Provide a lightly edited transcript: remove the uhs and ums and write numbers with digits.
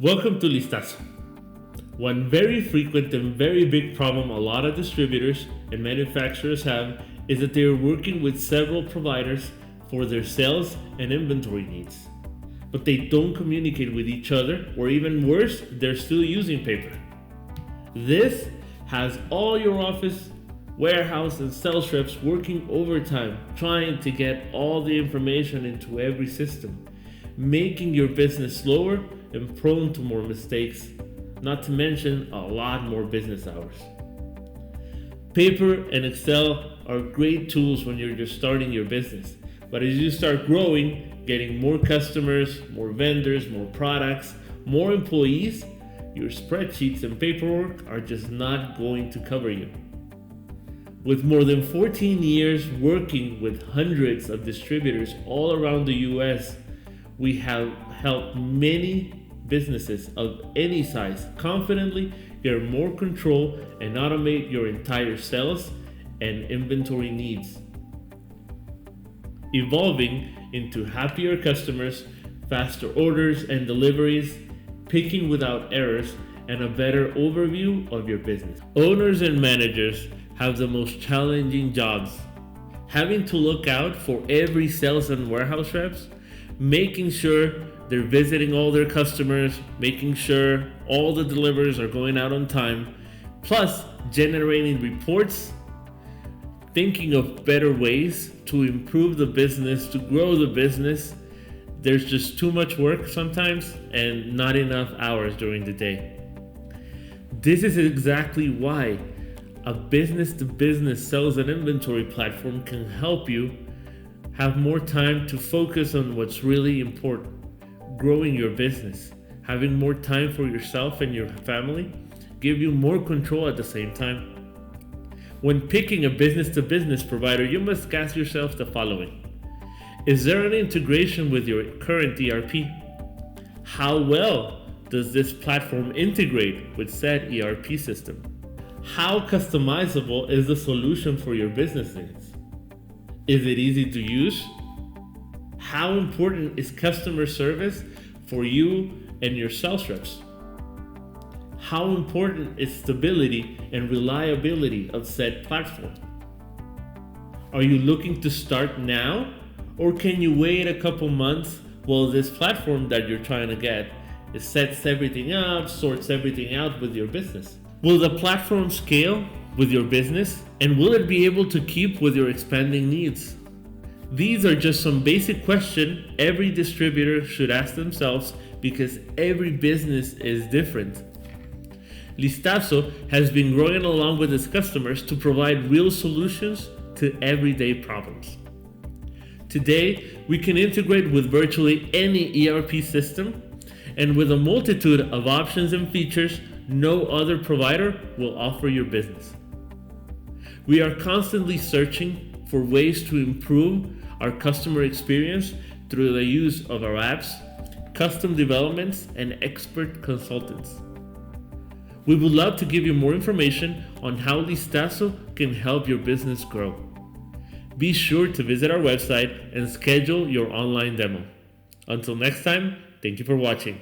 Welcome to Listaso. One very frequent and very big problem a lot of distributors and manufacturers have is that they are working with several providers for their sales and inventory needs. But they don't communicate with each other, or even worse, they're still using paper. This has all your office, warehouse, and sales reps working overtime trying to get all the information into every system, making your business slower and prone to more mistakes, not to mention a lot more business hours. Paper and Excel are great tools when you're just starting your business, but as you start growing, getting more customers, more vendors, more products, more employees, your spreadsheets and paperwork are just not going to cover you. With more than 14 years working with hundreds of distributors all around the US, we have helped many businesses of any size confidently get more control and automate your entire sales and inventory needs, evolving into happier customers, faster orders and deliveries, picking without errors, and a better overview of your business. Owners and managers have the most challenging jobs, having to look out for every sales and warehouse reps, making sure they're visiting all their customers, making sure all the deliveries are going out on time, plus generating reports, thinking of better ways to improve the business, to grow the business. There's just too much work sometimes and not enough hours during the day. This is exactly why a business-to-business sales and inventory platform can help you have more time to focus on what's really important. Growing your business, having more time for yourself and your family, give you more control at the same time. When picking a business-to-business provider, you must ask yourself the following. Is there an integration with your current ERP? How well does this platform integrate with said ERP system? How customizable is the solution for your business needs? Is it easy to use? How important is customer service for you and your sales reps? How important is stability and reliability of said platform? Are you looking to start now, or can you wait a couple months while this platform that you're trying to get sets everything up, sorts everything out with your business? Will the platform scale with your business, and will it be able to keep with your expanding needs? These are just some basic questions every distributor should ask themselves because every business is different. Listaso has been growing along with its customers to provide real solutions to everyday problems. Today, we can integrate with virtually any ERP system, and with a multitude of options and features no other provider will offer your business. We are constantly searching for ways to improve our customer experience through the use of our apps, custom developments, and expert consultants. We would love to give you more information on how Listaso can help your business grow. Be sure to visit our website and schedule your online demo. Until next time, thank you for watching.